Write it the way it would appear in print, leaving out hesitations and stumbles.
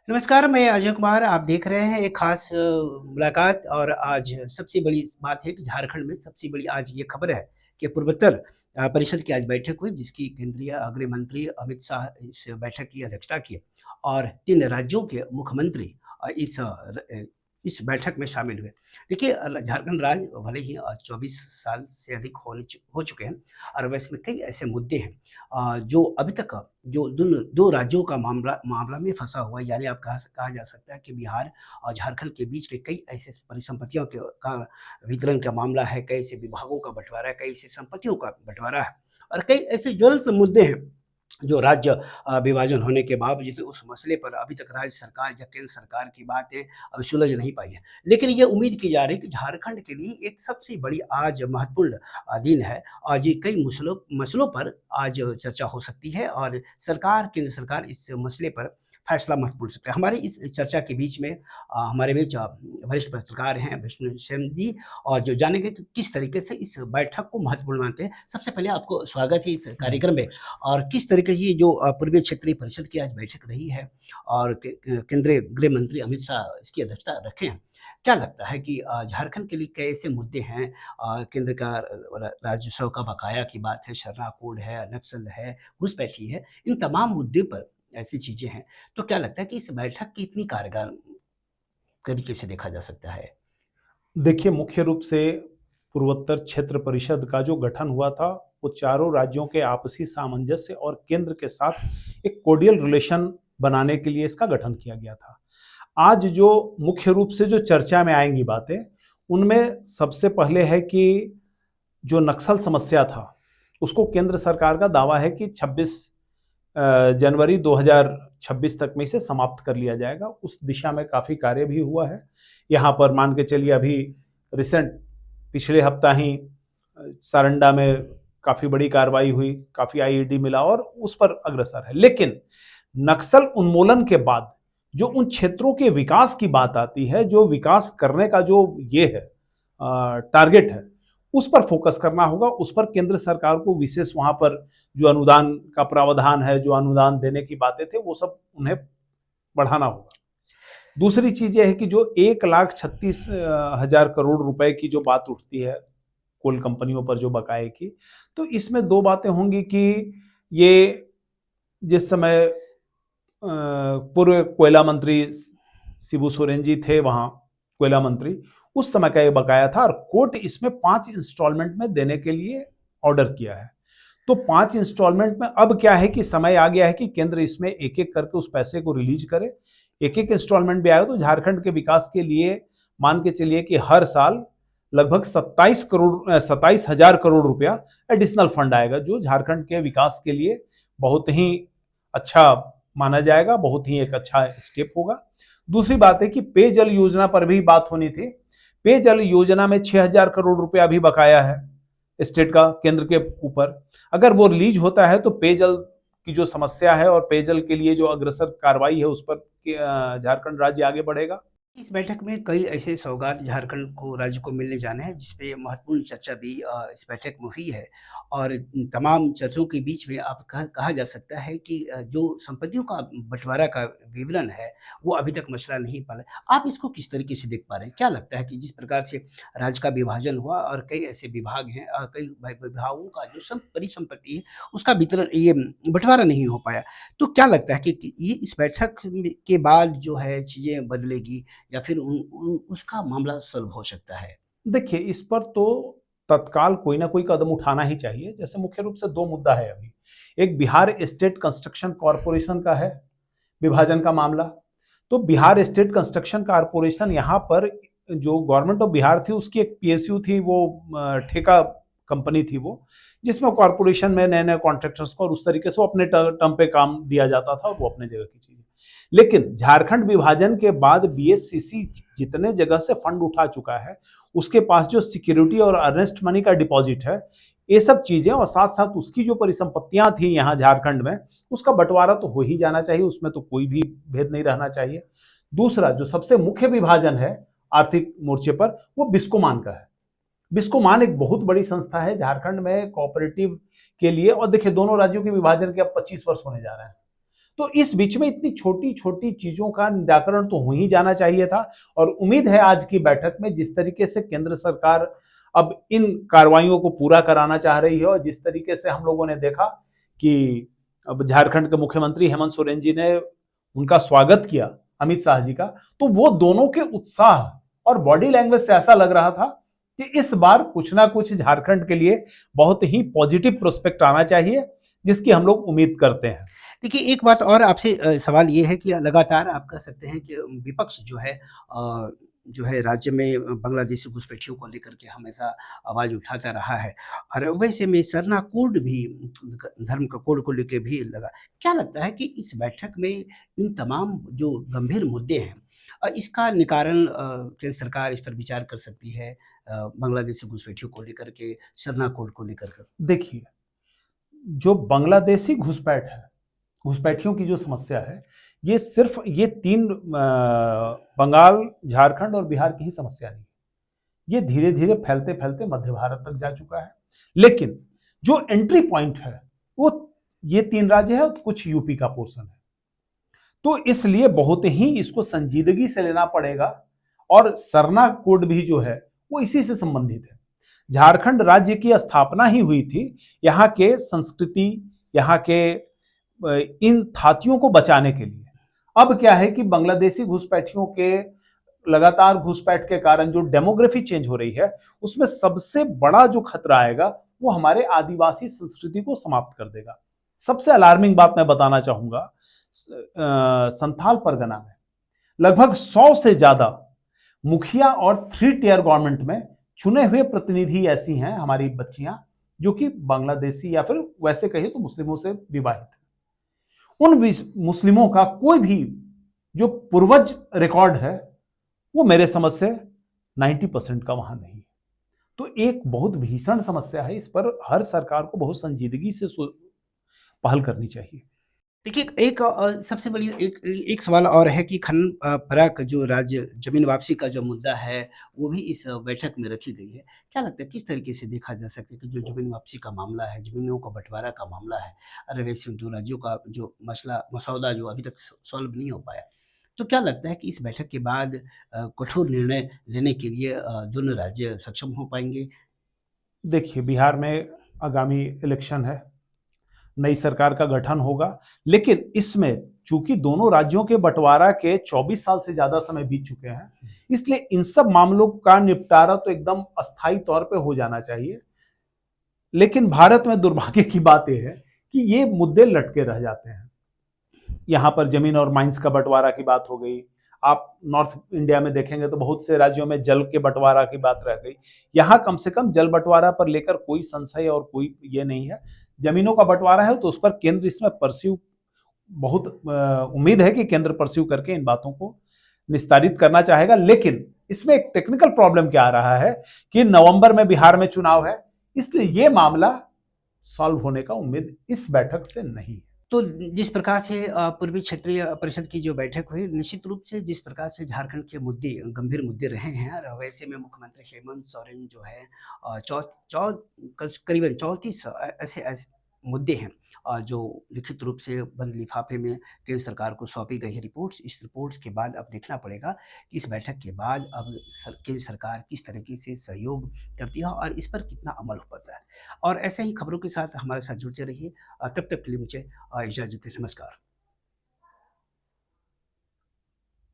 नमस्कार, मैं अजय कुमार। आप देख रहे हैं एक खास मुलाकात। और आज सबसे बड़ी बात है कि झारखंड में सबसे बड़ी आज ये खबर है कि पूर्वोत्तर परिषद की आज बैठक हुई, जिसकी केंद्रीय गृह मंत्री अमित शाह इस बैठक की अध्यक्षता की और 3 राज्यों के मुख्यमंत्री इस बैठक में शामिल हुए। देखिए, झारखंड राज्य भले ही 24 साल से अधिक हो चुके हैं और वैसे में कई ऐसे मुद्दे हैं जो अभी तक जो दोनों 2 राज्यों का मामला मामला में फँसा हुआ है। यानी आप कहा जा सकता है कि बिहार और झारखंड के बीच के कई ऐसे परिसंपत्तियों के का वितरण का मामला है, कई ऐसे विभागों का बँटवारा है, कई ऐसी संपत्तियों का बँटवारा है और कई ऐसे ज्वलंत मुद्दे हैं जो राज्य विभाजन होने के बावजूद उस मसले पर अभी तक राज्य सरकार या केंद्र सरकार की बातें अभी सुलझ नहीं पाई है। लेकिन ये उम्मीद की जा रही है कि झारखंड के लिए एक सबसे बड़ी आज महत्वपूर्ण दिन है। आज ये कई मसलों मसलों पर आज चर्चा हो सकती है और केंद्र सरकार इस मसले पर फैसला मत भूल सकते हैं। हमारी इस चर्चा के बीच में हमारे बीच वरिष्ठ पत्रकार हैं विष्णु सेन जी, और जो जानेंगे कि किस तरीके से इस बैठक को महत्वपूर्ण मानते हैं। सबसे पहले आपको स्वागत है इस जी। कार्यक्रम में। और किस तरीके की जो पूर्वीय क्षेत्रीय परिषद की आज बैठक रही है और केंद्रीय गृह मंत्री अमित शाह इसकी अध्यक्षता रखे हैं। क्या लगता है कि झारखंड के लिए कैसे मुद्दे हैं? केंद्र का राजस्व का बकाया की बात है, शर्रा कोड है, नक्सल है, घुसपैठी है, इन तमाम मुद्दे पर ऐसी चीजें हैं। तो क्या लगता है कि इस बैठक की इतनी कारगर तरीके से देखा जा सकता है? देखिए, मुख्य रूप से पूर्वोत्तर क्षेत्र परिषद का जो गठन हुआ था, वो चारों राज्यों के आपसी सामंजस्य और केंद्र के साथ एक कोर्डियल रिलेशन बनाने के लिए इसका गठन किया गया था। आज जो मुख्य रूप से जो चर्चा में आएँगी बातें, उनमें सबसे पहले है कि जो नक्सल समस्या था, उसको केंद्र सरकार का दावा है कि 26 जनवरी 2026 तक में इसे समाप्त कर लिया जाएगा। उस दिशा में काफ़ी कार्य भी हुआ है। यहाँ पर मान के चलिए अभी रिसेंट पिछले हफ्ता ही सारंडा में काफ़ी बड़ी कार्रवाई हुई, काफ़ी आईईडी मिला और उस पर अग्रसर है। लेकिन नक्सल उन्मूलन के बाद जो उन क्षेत्रों के विकास की बात आती है, जो विकास करने का जो ये है टारगेट है, उस पर फोकस करना होगा। उस पर केंद्र सरकार को विशेष वहाँ पर जो अनुदान का प्रावधान है, जो अनुदान देने की बातें थे, वो सब उन्हें बढ़ाना होगा। दूसरी चीज़ ये है कि जो 1,36,000 करोड़ रुपए की जो बात उठती है कोल कंपनियों पर जो बकाये की, तो इसमें 2 बातें होंगी कि ये जिस समय पूर्व कोयला मंत्री शिबू सोरेन जी थे वहाँ कोयला मंत्री, उस समय का ये बकाया था और कोर्ट इसमें 5 इंस्टॉलमेंट में देने के लिए ऑर्डर किया है। तो 5 इंस्टॉलमेंट में अब क्या है कि समय आ गया है कि केंद्र इसमें एक-एक करके उस पैसे को रिलीज करे। एक-एक इंस्टॉलमेंट भी आएगा तो झारखंड के विकास के लिए मान के चलिए कि हर साल लगभग 27,000 करोड़ रुपया एडिशनल फंड आएगा, जो झारखंड के विकास के लिए बहुत ही अच्छा माना जाएगा, बहुत ही एक अच्छा स्टेप होगा। दूसरी बात है कि पेयजल योजना पर भी बात होनी थी। पेयजल योजना में 6,000 करोड़ रुपया अभी बकाया है स्टेट का केंद्र के ऊपर। अगर वो रिलीज होता है तो पेयजल की जो समस्या है और पेयजल के लिए जो अग्रसर कार्रवाई है उस पर झारखंड राज्य आगे बढ़ेगा। इस बैठक में कई ऐसे सौगात झारखंड को राज्य को मिलने जाने हैं, जिसपे महत्वपूर्ण चर्चा भी इस बैठक में हुई है। और इन तमाम चर्चाओं के बीच में आप कहा जा सकता है कि जो संपत्तियों का बँटवारा का विवरण है, वो अभी तक मसला नहीं पाला है। आप इसको किस तरीके से देख पा रहे हैं? क्या लगता है कि जिस प्रकार से राज्य का विभाजन हुआ और कई ऐसे विभाग हैं, कई विभागों का जो परिसंपत्ति है, उसका वितरण ये बँटवारा नहीं हो पाया। तो क्या लगता है कि ये इस बैठक के बाद जो है चीज़ें बदलेगी या फिर उसका मामला सॉल्व हो सकता है? देखिए, इस पर तो तत्काल कोई ना कोई कदम उठाना ही चाहिए। जैसे मुख्य रूप से 2 मुद्दा है अभी। एक बिहार स्टेट कंस्ट्रक्शन कॉर्पोरेशन का है, विभाजन का मामला। तो बिहार स्टेट कंस्ट्रक्शन कॉर्पोरेशन यहाँ पर जो गवर्नमेंट ऑफ बिहार थी उसकी एक पीएसयू थी, वो ठेका कंपनी थी वो, जिसमें कॉर्पोरेशन में नए-नए कॉन्ट्रैक्टर्स को और उस तरीके से वो अपने टर्म पे काम दिया जाता था और वो अपने जगह की चीज़ है। लेकिन झारखंड विभाजन के बाद बीएससीसी जितने जगह से फंड उठा चुका है, उसके पास जो सिक्योरिटी और अर्नेस्ट मनी का डिपॉजिट है, ये सब चीज़ें और साथ-साथ उसकी जो परिसंपत्तियाँ थी यहाँ झारखंड में, उसका बँटवारा तो हो ही जाना चाहिए, उसमें तो कोई भी भेद नहीं रहना चाहिए। दूसरा जो सबसे मुख्य विभाजन है आर्थिक मोर्चे पर, वो बिस्कोमान का है। बिस्कोमान एक बहुत बड़ी संस्था है झारखंड में कोऑपरेटिव के लिए, और देखिए दोनों राज्यों के विभाजन के अब 25 वर्ष होने जा रहे हैं। तो इस बीच में इतनी छोटी-छोटी चीज़ों का निराकरण तो हो ही जाना चाहिए था और उम्मीद है आज की बैठक में जिस तरीके से केंद्र सरकार अब इन कार्रवाइयों को पूरा कराना चाह रही है और जिस तरीके से हम लोगों ने देखा कि अब झारखंड के मुख्यमंत्री हेमंत सोरेन जी ने उनका स्वागत किया अमित शाह जी का, तो वो दोनों के उत्साह और बॉडी लैंग्वेज से ऐसा लग रहा था कि इस बार कुछ ना कुछ झारखंड के लिए बहुत ही पॉजिटिव प्रोस्पेक्ट आना चाहिए, जिसकी हम लोग उम्मीद करते हैं। देखिए, एक बात और आपसे सवाल ये है कि लगातार आप कह सकते हैं कि विपक्ष जो है राज्य में बांग्लादेशी घुसपैठियों को लेकर के हमेशा आवाज़ उठाता रहा है और वैसे में सरना कोड भी धर्म का कोड को लेके भी लगा। क्या लगता है कि इस बैठक में इन तमाम जो गंभीर मुद्दे हैं इसका निवारण केंद्र सरकार इस पर विचार कर सकती है बांग्लादेशी घुसपैठियों को लेकर के, सरना कोड को लेकर के? देखिए, जो बांग्लादेशी घुसपैठ है, घुसपैठियों की जो समस्या है, ये सिर्फ ये 3 बंगाल, झारखंड और बिहार की ही समस्या नहीं है। ये धीरे-धीरे फैलते-फैलते मध्य भारत तक जा चुका है। लेकिन जो एंट्री पॉइंट है, वो ये 3 राज्य है और कुछ यूपी का पोर्शन है। तो इसलिए बहुत ही इसको संजीदगी से लेना पड़ेगा और सरना कोड भी जो है, वो इसी से संबंधित है। झारखंड राज्य की स्थापना ही हुई थी यहाँ के संस्कृति, यहाँ के इन थातियों को बचाने के लिए। अब क्या है कि बांग्लादेशी घुसपैठियों के लगातार घुसपैठ के कारण जो डेमोग्राफी चेंज हो रही है, उसमें सबसे बड़ा जो खतरा आएगा वो हमारे आदिवासी संस्कृति को समाप्त कर देगा। सबसे अलार्मिंग बात मैं बताना चाहूंगा, संथाल परगना में लगभग 100 से ज्यादा मुखिया और 3 टियर गवर्नमेंट में चुने हुए प्रतिनिधि ऐसी हैं हमारी बच्चियां जो कि बांग्लादेशी या फिर वैसे कहिए तो मुस्लिमों से विवाहित हैं। उन मुस्लिमों का कोई भी जो पूर्वज रिकॉर्ड है वो मेरे समझ से 90% का वहां नहीं है। तो एक बहुत भीषण समस्या है, इस पर हर सरकार को बहुत संजीदगी से पहल करनी चाहिए। देखिए, एक सबसे बड़ी एक सवाल और है कि खनन परक जो राज्य ज़मीन वापसी का जो मुद्दा है, वो भी इस बैठक में रखी गई है। क्या लगता है किस तरीके से देखा जा सकता है कि जो ज़मीन वापसी का मामला है, ज़मीनों का बँटवारा का मामला है, अरे वैसे 2 राज्यों का जो मसौदा जो अभी तक सॉल्व नहीं हो पाया। तो क्या लगता है कि इस बैठक के बाद कठोर निर्णय लेने के लिए दोनों राज्य सक्षम हो पाएँगे? देखिए, बिहार में आगामी इलेक्शन है, नई सरकार का गठन होगा, लेकिन इसमें चूंकि दोनों राज्यों के बंटवारा के 24 साल से ज्यादा समय बीत चुके हैं, इसलिए इन सब मामलों का निपटारा तो एकदम अस्थायी तौर पे हो जाना चाहिए। लेकिन भारत में दुर्भाग्य की बात यह है कि ये मुद्दे लटके रह जाते हैं। यहाँ पर जमीन और माइंस का बंटवारा की बात हो गई, आप नॉर्थ इंडिया में देखेंगे तो बहुत से राज्यों में जल के बंटवारा की बात रह गई। यहाँ कम से कम जल बंटवारा पर लेकर कोई संशय और कोई ये नहीं है। जमीनों का बंटवारा है तो उस पर केंद्र इसमें परस्यू बहुत उम्मीद है कि केंद्र परस्यू करके इन बातों को निस्तारित करना चाहेगा। लेकिन इसमें एक टेक्निकल प्रॉब्लम क्या आ रहा है कि नवंबर में बिहार में चुनाव है, इसलिए ये मामला सॉल्व होने का उम्मीद इस बैठक से नहीं है। तो जिस प्रकार से पूर्वी क्षेत्रीय परिषद की जो बैठक हुई, निश्चित रूप से जिस प्रकार से झारखंड के मुद्दे, गंभीर मुद्दे रहे हैं और वैसे में मुख्यमंत्री हेमंत सोरेन जो है अ, चौ चौ कस करीबन 34 ऐसे मुद्दे हैं जो लिखित रूप से बंद लिफाफे में केंद्र सरकार को सौंपी गई है रिपोर्ट्स। इस रिपोर्ट्स के बाद अब देखना पड़ेगा कि इस बैठक के बाद अब केंद्र सरकार किस तरीके से सहयोग करती है और इस पर कितना अमल हो पाता है। और ऐसे ही खबरों के साथ हमारे साथ जुड़ते रहिए। तब तक के लिए मुझे इजाज़त है। नमस्कार।